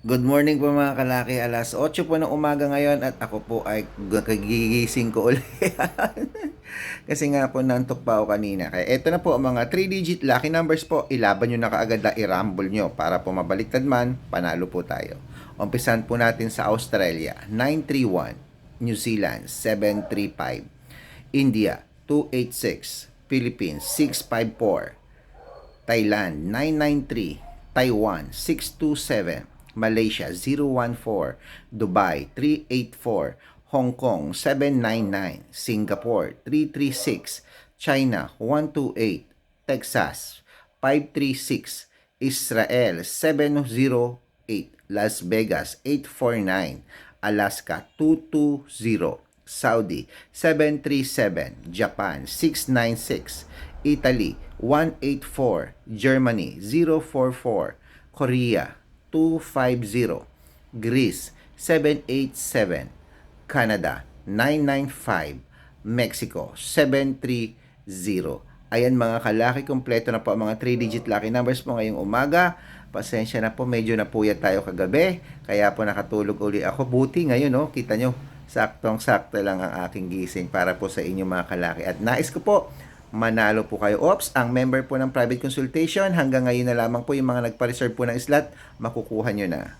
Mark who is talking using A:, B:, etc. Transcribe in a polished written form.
A: Good morning po mga kalaki. Alas 8 po ng umaga ngayon at ako po ay kagigising ko ulit. Kasi nga po nantok pa ako kanina. Kaya eto na po ang mga 3-digit lucky numbers po. Ilaban nyo na kaagad na i-rumble nyo para po mabaliktad man, panalo po tayo. Umpisan po natin sa Australia, 931. New Zealand, 735. India, 286. Philippines, 654. Thailand 993, Taiwan 627, Malaysia 014, Dubai 384, Hong Kong 799, Singapore 336, China 128, Texas 536, Israel 708, Las Vegas 849, Alaska 220, Saudi 737, Japan 696, Italy 184, Germany 044, Korea 250, Greece 787, Canada 995, Mexico 730. Ayan mga kalaki, kompleto na po ang mga 3-digit lucky numbers po ngayong umaga. Pasensya na po, medyo napuyat tayo kagabi. Kaya po nakatulog uli ako. Buti ngayon, no? Kita nyo, saktong-sakto lang ang aking gising para po sa inyo mga kalaki. At nais ko po, manalo po kayo. Ops, ang member po ng private consultation, hanggang ngayon na lamang po yung mga nagpa-reserve po ng slot, makukuha nyo na.